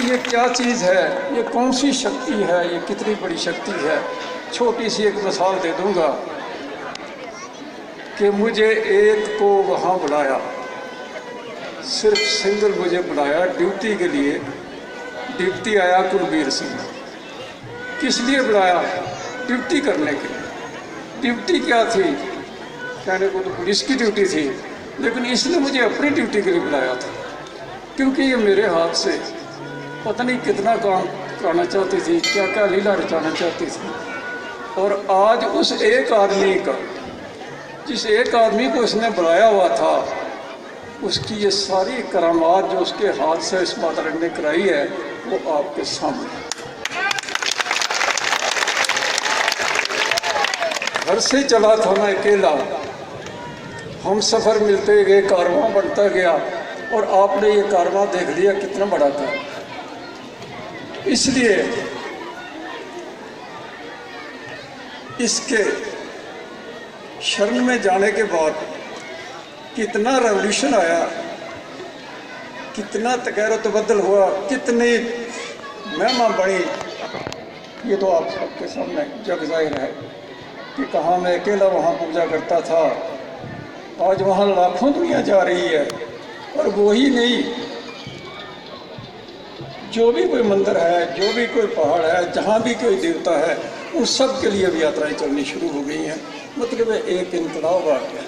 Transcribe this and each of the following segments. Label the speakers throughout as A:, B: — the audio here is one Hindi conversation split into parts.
A: ये क्या चीज़ है, ये कौन सी शक्ति है, ये कितनी बड़ी शक्ति है। छोटी सी एक मिसाल दे दूंगा कि मुझे एक को वहाँ बुलाया, सिर्फ सिंगल मुझे बुलाया ड्यूटी के लिए। ड्यूटी आया कुलबीर सिंह। किस लिए बुलाया? ड्यूटी करने के लिए। ड्यूटी क्या थी? कहने को तो पुलिस की ड्यूटी थी, लेकिन इसने मुझे अपनी ड्यूटी के लिए बुलाया था, क्योंकि ये मेरे हाथ से पता नहीं कितना काम कराना चाहती थी, क्या क्या लीला रचाना चाहती थी। और आज उस एक आदमी का, जिस एक आदमी को इसने बुलाया हुआ था, उसकी ये सारी करामात जो उसके हाथ से इस माता रानी ने कराई है, वो आपके सामने। घर से चला था मैं अकेला, हम सफ़र मिलते गए, कारवां बढ़ता गया, और आपने ये कारवां देख लिया कितना बड़ा था। इसलिए इसके शरण में जाने के बाद कितना रेवोल्यूशन आया, कितना तगैर तबद्दल हुआ, कितनी महिमा बढ़ी, ये तो आप सबके सामने जग जाहिर है कि कहाँ मैं अकेला वहाँ पूजा करता था, आज वहाँ लाखों दुनिया जा रही है। और वही नहीं, जो भी कोई मंदिर है, जो भी कोई पहाड़ है, जहाँ भी कोई देवता है, उन सब के लिए भी यात्राएं चलनी शुरू हो गई हैं। मतलब एक इनकलाब आ गया।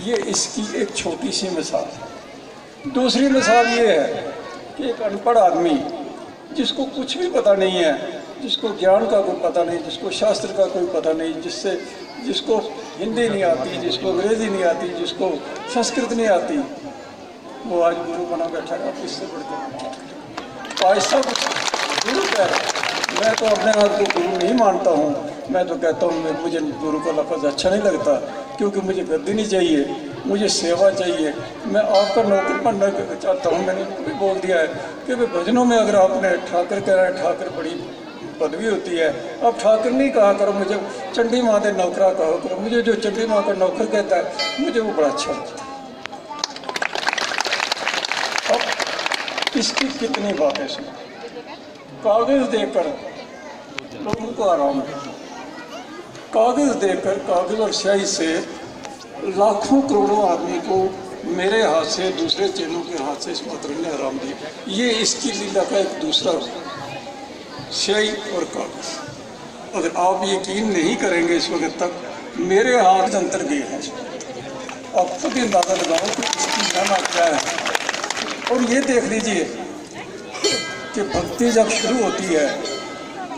A: ये इसकी एक छोटी सी मिसाल है। दूसरी मिसाल ये है कि एक अनपढ़ आदमी जिसको कुछ भी पता नहीं है, जिसको ज्ञान का कोई पता नहीं, जिसको शास्त्र का कोई पता नहीं, जिसको हिंदी नहीं आती, जिसको अंग्रेजी नहीं आती, जिसको संस्कृत नहीं आती, वो आज गुरु बना बैठा है। इससे बढ़कर ऐसा कुछ गुरु कह रहा है। मैं तो अपने आप को गुरु नहीं मानता हूँ। मैं तो कहता हूँ मुझे गुरु का लफ्ज़ अच्छा नहीं लगता, क्योंकि मुझे गद्दी नहीं चाहिए, मुझे सेवा चाहिए। मैं आपका नौकर बनना चाहता हूँ। मैंने भी बोल दिया है कि भाई भजनों में अगर आपने ठाकर कह रहा है, ठाकर बड़ी पदवी होती है, अब ठाकर नहीं कहा करो, मुझे चंडी माँ के नौकरा कहो करो। मुझे जो चंडी माँ का नौकर कहता है, मुझे वो बड़ा अच्छा लगता है। अब इसकी कितनी बातें सुनो। कागज़ देकर लोगों को आराम है, कागज़ देकर, कागज़ और स्याही से लाखों करोड़ों आदमी को मेरे हाथ से, दूसरे चेलों के हाथ से इस माता रानी ने आराम दिया। ये इसकी लीला का एक दूसरा स्याही और कागज़। अगर आप यकीन नहीं करेंगे इस वक्त तक, मेरे हाथ अंतर गए हैं। आप खुद ही अंदाज़ा लगाओ कि इसकी महिमा क्या है। और ये देख लीजिए कि भक्ति जब शुरू होती है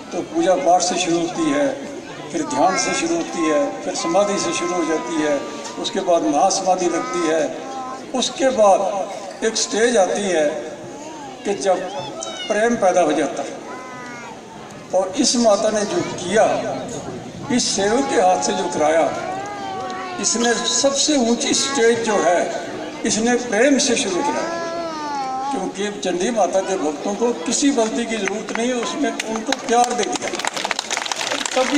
A: तो पूजा पाठ से शुरू होती है, फिर ध्यान से शुरू होती है, फिर समाधि से शुरू हो जाती है, उसके बाद महासमाधि लगती है, उसके बाद एक स्टेज आती है कि जब प्रेम पैदा हो जाता है। और इस माता ने जो किया, इस सेवक के हाथ से जो कराया, इसने सबसे ऊंची स्टेज जो है, इसने प्रेम से शुरू कराया। क्योंकि चंडी माता के भक्तों को किसी गलती की ज़रूरत नहीं है, उसमें उनको प्यार दे दिया। तभी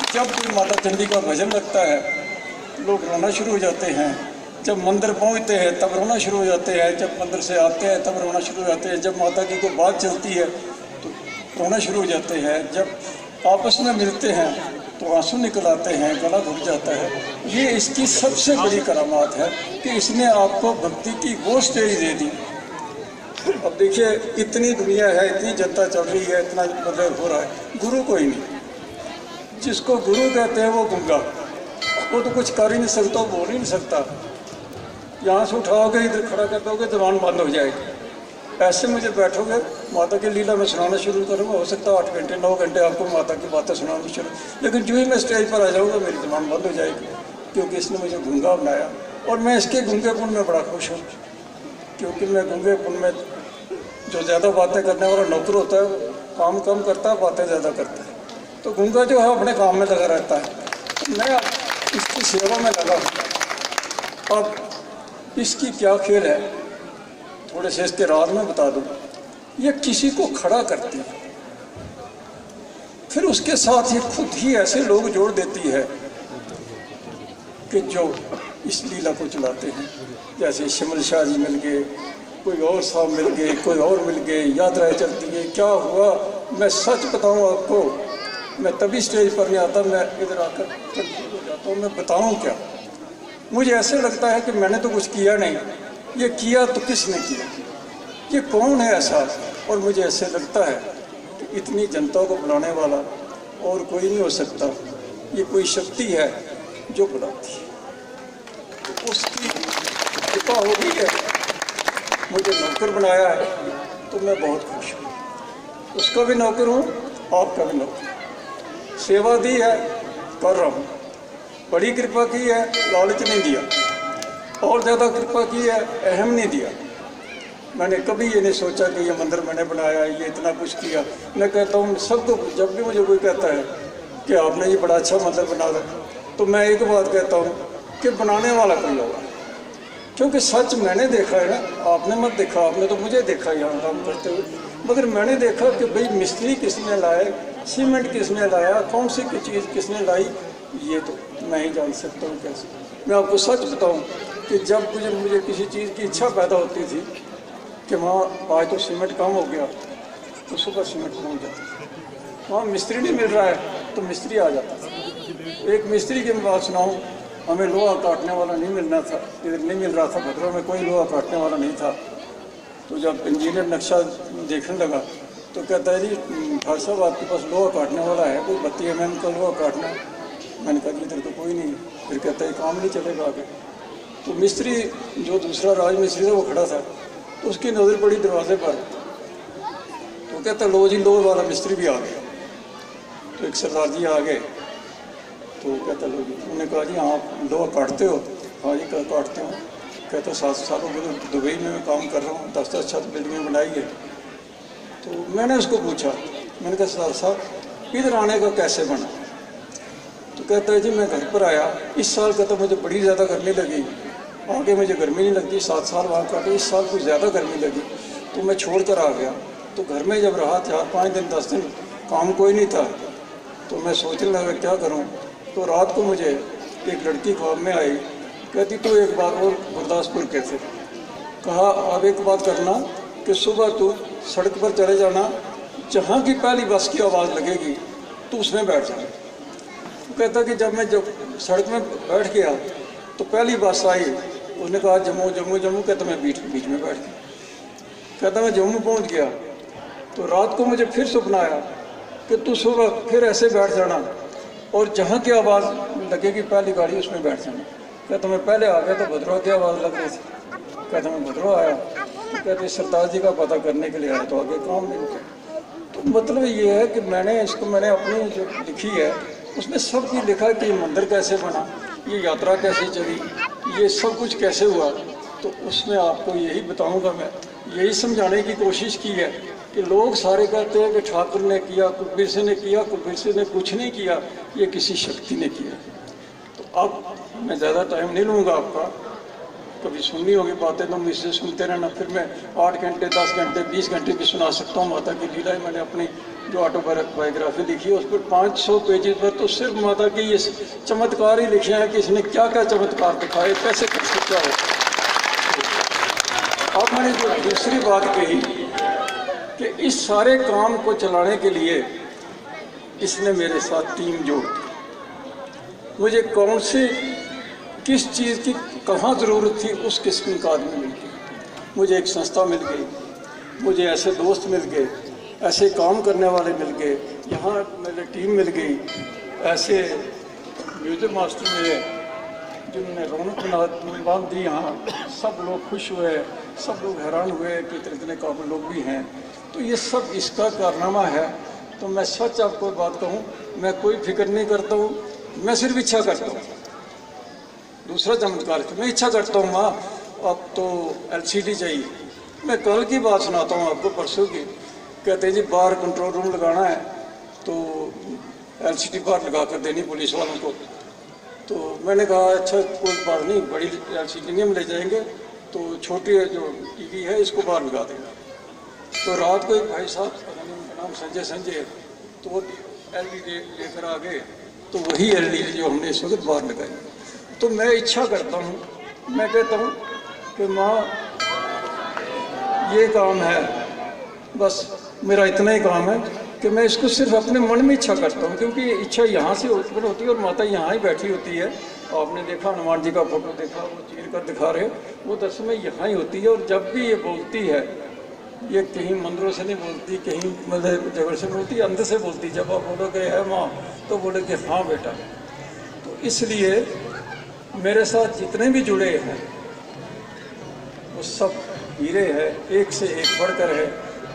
A: जब कोई माता चंडी का भजन लगता है, लोग रोना शुरू हो जाते हैं। जब मंदिर पहुंचते हैं तब रोना शुरू हो जाते हैं, जब मंदिर से आते हैं तब रोना शुरू हो जाते हैं, जब माता की कोई बात चलती है तो रोना शुरू हो जाते हैं, जब आपस में मिलते हैं तो आंसू निकल आते हैं, गला घुट जाता है। ये इसकी सबसे बड़ी करामात है कि इसने आपको भक्ति की वो स्टेज दे दी। अब देखिए, इतनी दुनिया है, इतनी जनता चल रही है, इतना मतलब हो रहा है, गुरु कोई नहीं। जिसको गुरु कहते हैं वो गूंगा, वो तो कुछ कर ही नहीं सकता, बोल ही नहीं सकता। यहाँ से उठाओगे, इधर खड़ा कर दोगे, जबान बंद हो जाएगी। ऐसे मुझे बैठोगे, माता की लीला में सुनाना शुरू करूँगा, हो सकता है 8 घंटे 9 घंटे आपको माता की बातें सुनानी शुरू, लेकिन जो ही मैं स्टेज पर आ जाऊँगा मेरी जबान बंद हो जाएगी, क्योंकि इसने मुझे गूंगा बनाया। और मैं इसके गूंगेपन में बड़ा खुश हूँ, क्योंकि मैं गूंगेपन में जो ज़्यादा बातें करने वाला नौकर होता है, काम कम करता है, बातें ज़्यादा करता है। तो गूंगा जो है अपने काम में लगा रहता है। तो मैं इसकी सेवा में लगा। अब इसकी क्या खेल है, थोड़े से इसके राज में बता दूँ। ये किसी को खड़ा करती है, फिर उसके साथ ये खुद ही ऐसे लोग जोड़ देती है कि जो इस लीला को चलाते हैं। जैसे शिमल शाह जी मिल गए, कोई और साहब मिल गए, कोई और मिल गए, यात्राएं चलती है। क्या हुआ, मैं सच बताऊं आपको, मैं तभी स्टेज पर नहीं आता, मैं इधर आकर कंफ्यूज हो जाता हूँ। मैं बताऊं क्या, मुझे ऐसे लगता है कि मैंने तो कुछ किया नहीं, ये किया तो किसने किया, ये कौन है ऐसा। और मुझे ऐसे लगता है कि इतनी जनता को बुलाने वाला और कोई नहीं हो सकता, ये कोई शक्ति है जो बुलाती है, तो उसकी कृपा हो गई है, मुझे नौकर बनाया है, तो मैं बहुत खुश हूँ। उसका भी नौकर हूँ, आपका भी नौकर। सेवा दी है, कर रहा हूँ। बड़ी कृपा की है, लालच नहीं दिया, और ज़्यादा कृपा की है, अहम नहीं दिया। मैंने कभी ये नहीं सोचा कि ये मंदिर मैंने बनाया, ये इतना कुछ किया। मैं कहता हूँ सबको, जब भी मुझे कोई कहता है कि आपने ये बड़ा अच्छा मंदिर बना दिया, तो मैं एक बात कहता हूँ कि बनाने वाला कोई होगा, क्योंकि सच मैंने देखा है ना, आपने मत देखा, आपने तो मुझे देखा यहाँ काम करते हुए, मगर मैंने देखा कि भाई मिस्त्री किसने लाए, सीमेंट किसने लाया, कौन सी चीज़ किसने लाई, ये तो मैं ही जान सकता हूँ कैसे। मैं आपको सच बताऊँ कि जब मुझे किसी चीज़ की इच्छा पैदा होती थी कि वहाँ आज तो सीमेंट कम हो गया, तो सुबह सीमेंट पहुँच जाता। वहाँ मिस्त्री नहीं मिल रहा है तो मिस्त्री आ जाता। एक मिस्त्री की मैं बात सुनाऊँ, हमें लोहा काटने वाला नहीं मिलना था, इधर नहीं मिल रहा था, भद्रों में कोई लोहा काटने वाला नहीं था। तो जब इंजीनियर नक्शा देखने लगा तो कहता है जी भाई साहब आपके पास लोहा काटने वाला है, कोई 32 mm का लोहा काटना है। मैंने कहा इधर तो कोई नहीं। फिर कहता है काम नहीं चलेगा आगे। तो मिस्त्री जो दूसरा राज मिस्त्री था वो खड़ा था, तो उसकी नज़र पड़ी दरवाजे पर, तो कहता लो जी लोहे वाला मिस्त्री भी आ गया। तो एक सरदार जी आ गए, तो कहता लो जी, उन्होंने कहा जी आप लोहा काटते हो? हाँ जी काटते हो। कहता 7 सालों के दुबई में मैं काम कर रहा हूँ, 10-10 छत बिल्डिंग बनाई है। तो मैंने उसको पूछा, मैंने कहा सरदार साहब इधर आने का कैसे बना? तो कहता है जी मैं घर पर आया, इस साल कहता मुझे बड़ी ज़्यादा गर्मी लगी, आगे मुझे गर्मी नहीं लगती, 7 साल वहाँ काटे, इस साल कुछ ज़्यादा गर्मी लगी तो मैं छोड़ कर आ गया। तो घर में जब रहा 4-5 दिन 10 दिन काम कोई नहीं था, तो मैं सोचने लगा क्या करूं। तो रात को मुझे एक लड़की ख्वाब में आई, कहती तो एक बार और गुरदासपुर के थे, कहा अब एक बात करना कि सुबह तू सड़क पर चले जाना, जहाँ की पहली बस की आवाज़ लगेगी तो उसमें बैठ जाना। तो कहता कि जब मैं सड़क में बैठ गया तो पहली बस आई, उसने कहा जम्मू जम्मू जम्मू, कहता मैं बीच में बैठ गया। कहता मैं जम्मू पहुँच गया। तो रात को मुझे फिर सपना आया कि तू सुबह फिर ऐसे बैठ जाना और जहाँ की आवाज़ लगेगी पहली गाड़ी उसमें बैठ जाना। कहता मैं पहले आ गया तो भद्रवा की आवाज़ लग रही थी। कहता मैं भद्रवा आया, तो कहते सरदार जी का पता करने के लिए आया, तो आगे काम नहीं किया। तो मतलब ये है कि मैंने अपनी जो लिखी है उसमें सब कुछ लिखा कि ये मंदिर कैसे बना, ये यात्रा कैसे चली, ये सब कुछ कैसे हुआ। तो उसमें आपको यही बताऊँगा, मैं यही समझाने की कोशिश की है कि लोग सारे कहते हैं कि ठाकुर ने किया, कुलबीर सिंह ने किया, कुलबीर सिंह ने कुछ नहीं किया, ये किसी शक्ति ने किया। तो अब मैं ज़्यादा टाइम नहीं लूँगा आपका, कभी सुननी होगी बातें तो मुझसे सुनते रहना, फिर मैं 8 घंटे 10 घंटे 20 घंटे भी सुना सकता हूँ माता की लीलाएं। मैंने अपनी जो ऑटोबायोग्राफी लिखी है उस पर 500 पेजेस पर तो सिर्फ माता के ये चमत्कार ही लिखे हैं कि इसने क्या क्या चमत्कार दिखाए, कैसे कैसे क्या हो। अब मैंने जो दूसरी बात कही कि इस सारे काम को चलाने के लिए इसने मेरे साथ टीम जोड़ दी। मुझे कौन सी किस चीज़ की कहाँ ज़रूरत थी उस किस्म का आदमी मिल गया, मुझे एक संस्था मिल गई, मुझे ऐसे दोस्त मिल गए, ऐसे काम करने वाले मिल गए, यहाँ मेरी टीम मिल गई, ऐसे म्यूजिक मास्टर मिले जिन्होंने रौनक बांध दी। यहाँ सब लोग खुश हुए, सब लोग हैरान हुए कि इतने काबिल लोग भी हैं। तो ये सब इसका कारनामा है। तो मैं सच आपको बात कहूँ, मैं कोई फिक्र नहीं करता हूँ, मैं सिर्फ इच्छा करता हूँ। दूसरा चमत्कार मैं इच्छा करता हूँ माँ अब तो LCD चाहिए। मैं कल की बात सुनाता हूँ आपको, परसों की। कहते हैं जी बाहर कंट्रोल रूम लगाना है तो LCD बाहर लगा कर देनी पुलिस वालों को। तो मैंने कहा अच्छा कोई बात नहीं, बड़ी LCD नहीं हम ले जाएंगे, तो छोटी जो TV है इसको बाहर लगा देंगे। तो रात को एक भाई साहब, उनका नाम संजय, तो वो LED लेकर आ गए, तो वही LED जो हमने इस वक्त बाहर लगाई। तो मैं इच्छा करता हूँ, मैं कहता हूँ कि माँ ये काम है, बस मेरा इतना ही काम है कि मैं इसको सिर्फ अपने मन में इच्छा करता हूँ, क्योंकि ये इच्छा यहाँ से उत्पन्न होती है और माता यहाँ ही बैठी होती है। आपने देखा हनुमान जी का फोटो देखा, वो चीर कर दिखा रहे, वो दस में यहाँ ही होती है। और जब भी ये बोलती है, ये कहीं मंदिरों से नहीं बोलती, कहीं मतलब जगह से बोलती है, अंदर से बोलती। जब आप बोलोगे है माँ, तो बोले कि हाँ बेटा। तो इसलिए मेरे साथ जितने भी जुड़े हैं वो सब हीरे हैं, एक से एक बढ़कर है।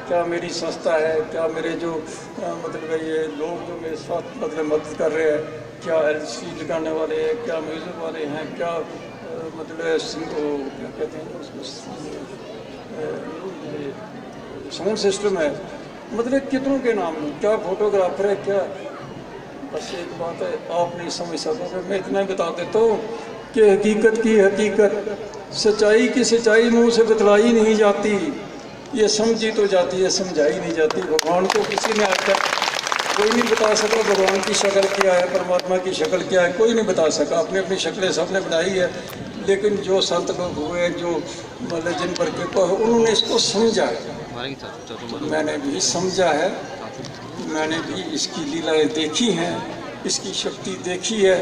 A: क्या मेरी संस्था है, क्या मेरे जो मतलब ये लोग जो मेरे साथ मतलब मदद कर रहे हैं, क्या एलसी लगाने वाले हैं, क्या म्यूज़िक वाले हैं, क्या मतलब क्या कहते हैं उसको साउंड सिस्टम है, मतलब कितनों के नाम लूँ, क्या फोटोग्राफर है, क्या। बस एक बात है, आप नहीं समझ सकोगे। मैं इतना बता देता हूँ कि हकीकत की हकीकत, सच्चाई की सच्चाई मुँह से बतलाई नहीं जाती, ये समझी तो जाती है, समझाई नहीं जाती। भगवान को किसी ने आज तक कोई नहीं बता सका भगवान की शक्ल क्या है, परमात्मा की शक्ल क्या है, कोई नहीं बता सका। अपनी अपनी शक्लें सबने बनाई है, लेकिन जो संत लोग हुए, जो मतलब जिन पर कृपा हो, उन्होंने इसको समझा है। मैंने भी समझा है, मैंने भी इसकी लीलाएँ देखी हैं, इसकी शक्ति देखी है।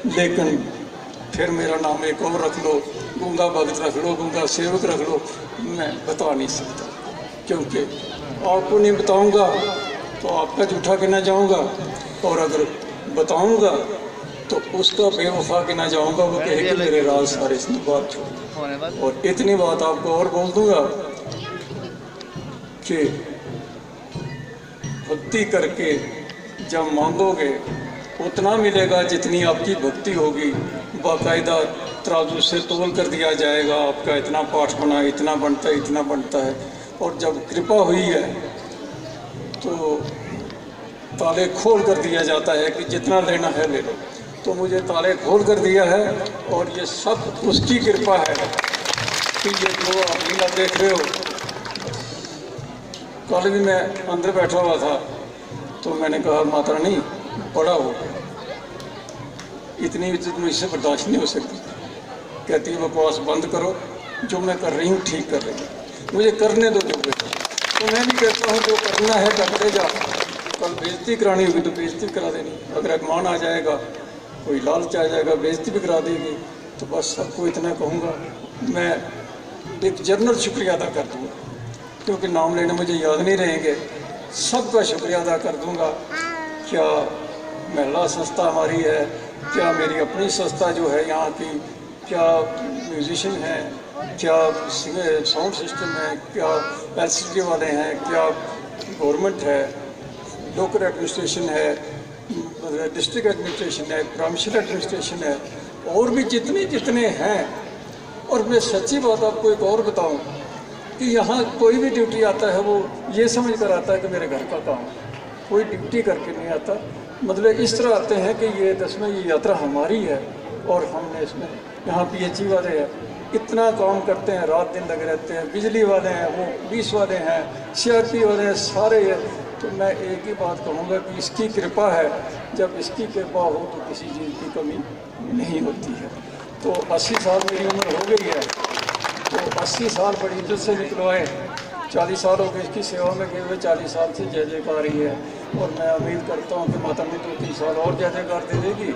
A: लेकिन फिर मेरा नाम एक और रख लो, गूंगा भगत रख लो, गूंगा सेवक रख लो, मैं बता नहीं सकता, क्योंकि आपको नहीं बताऊंगा तो आपका झूठा गिना जाऊंगा, और अगर बताऊंगा तो उसका बेवफा गिना जाऊंगा। वो कहे कि मेरे राज सारे इसमें बात छोड़। और इतनी बात आपको और बोल दूंगा कि भक्ति करके जब मांगोगे उतना मिलेगा जितनी आपकी भक्ति होगी। बाकायदा तराजू से तोल कर दिया जाएगा, आपका इतना पाठ बना, इतना बनता है, इतना बनता है। और जब कृपा हुई है तो ताले खोल कर दिया जाता है कि जितना लेना है ले लो। तो मुझे ताले खोल कर दिया है, और ये सब उसकी कृपा है कि ये जो आप लीला देख रहे हो। कल भी मैं अंदर बैठा हुआ था तो मैंने कहा माता रानी बड़ा हो गया, इतनी इज्जत मुझसे बर्दाश्त नहीं हो सकती। कहती है बकवास बंद करो, जो मैं कर रही हूँ ठीक कर रही हूँ, मुझे करने दो जो बेटा। तो मैं भी कहता हूँ जो करना है करते जा। कल बेइज्जती करानी होगी तो बेइज्जती करा देनी, अगर अभिमान आ जाएगा, कोई लालच आ जाएगा, बेइज्जती भी करा देगी। तो बस सबको इतना कहूँगा, मैं एक जनरल शुक्रिया अदा कर दूँगा, क्योंकि नाम लेने मुझे याद नहीं रहेंगे। सबका शुक्रिया अदा कर दूँगा। क्या महिला संस्था हमारी है, क्या मेरी अपनी संस्था जो है यहाँ की, क्या म्यूजिशियन हैं, क्या साउंड सिस्टम है, क्या एलसीडी वाले हैं, क्या गवर्नमेंट है, लोकल एडमिनिस्ट्रेशन है, डिस्ट्रिक्ट एडमिनिस्ट्रेशन है, प्रोविंशियल एडमिनिस्ट्रेशन है, और भी जितने जितने हैं। और मैं सच्ची बात आपको एक और बताऊं कि यहाँ कोई भी ड्यूटी आता है वो ये समझ कर आता है कि मेरे घर का काम, कोई ड्यूटी करके नहीं आता। मतलब इस तरह आते हैं कि ये 10वीं यात्रा हमारी है और हमने इसमें, यहाँ PHE वाले हैं, इतना काम करते हैं, रात दिन लगे रहते हैं, बिजली वाले हैं, वो पुलिस वाले हैं, CRP वाले हैं, सारे हैं। तो मैं एक ही बात कहूँगा कि इसकी कृपा है, जब इसकी कृपा हो तो किसी चीज़ की कमी नहीं होती है। तो 80 साल मेरी उम्र हो गई है, तो 80 साल बड़ी इज्जत से निकलवाए। 40 साल हो गए इसकी सेवा में गए हुए, 40 साल से जय जयकार ही है। और मैं उम्मीद करता हूँ कि माता ने 2-3 साल और जय जयकार दे देगी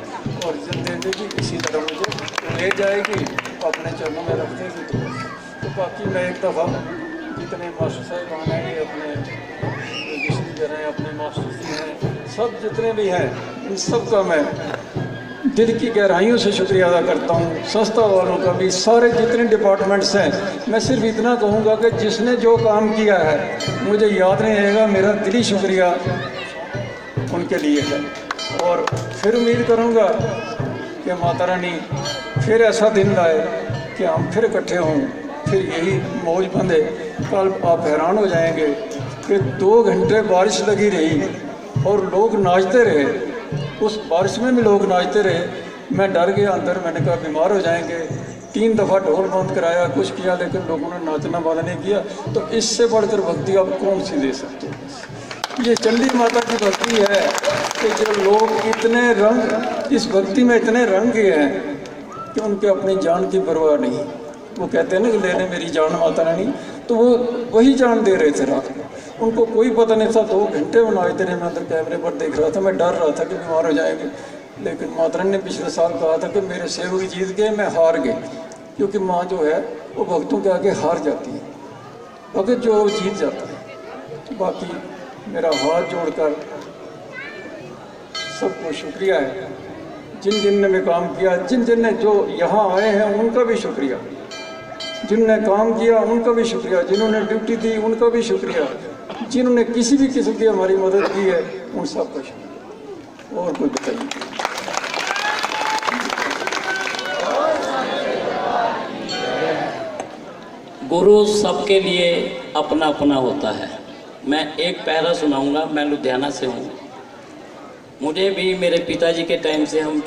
A: और इज्जत दे देगी, इसी तरह मुझे ले जाएगी, अपने चरणों में रख देगी। तो बाकी मैं एक दफ़ा जितने मास्टर साहब हैं, ये अपने दे रहे हैं, अपने मास्टर जी हैं, सब जितने भी हैं, इन सब का मैं दिल की गहराइयों से शुक्रिया अदा करता हूँ। संस्था वालों का भी, सारे जितने डिपार्टमेंट्स हैं। मैं सिर्फ इतना कहूँगा कि जिसने जो काम किया है मुझे याद नहीं रहेगा, मेरा दिली शुक्रिया उनके लिए है। और फिर उम्मीद करूँगा कि माता रानी फिर ऐसा दिन लाए कि हम फिर इकट्ठे हों, फिर यही मौज बंधे। कल आप हैरान हो जाएंगे कि 2 घंटे बारिश लगी रही और लोग नाचते रहे, उस बारिश में भी लोग नाचते रहे। मैं डर गया अंदर, मैंने कहा बीमार हो जाएंगे। 3 दफ़ा ढोल बंद कराया, कुछ किया, लेकिन लोगों ने नाचना बंद नहीं किया। तो इससे बढ़कर भक्ति आप कौन सी दे सकते हो? ये चंडी माता की भक्ति है कि जो लोग इतने रंग, इस भक्ति में इतने रंग गए हैं कि उनके अपनी जान की परवाह नहीं। वो कहते हैं ना कि ले ले मेरी जान माता रानी। तो वो वही जान दे रहे थे रात में। उनको कोई पता नहीं था। 2 घंटे बनाए थे, मैं अंदर कैमरे पर देख रहा था। मैं डर रहा था कि बीमार हो जाएंगे, लेकिन माता रानी ने पिछले साल कहा था कि मेरे सेवक जीत गए, मैं हार गई। क्योंकि माँ जो है वो भक्तों के आगे हार जाती है, भगत जो है वो जीत जाता है। बाकी मेरा हाथ जोड़कर सबको शुक्रिया है, जिन जिन ने काम किया, जिन जिन ने जो यहाँ आए हैं उनका भी शुक्रिया, जिन्होंने काम किया उनका भी शुक्रिया, जिन्होंने ड्यूटी दी उनका भी शुक्रिया, जिन्होंने किसी भी किस्म की हमारी मदद की है उन सबका शुक्रिया। और कोई बताइए।
B: गुरु सबके लिए अपना अपना होता है। मैं एक पैरा सुनाऊंगा। मैं लुधियाना से हूँ। मुझे भी मेरे पिताजी के टाइम से हम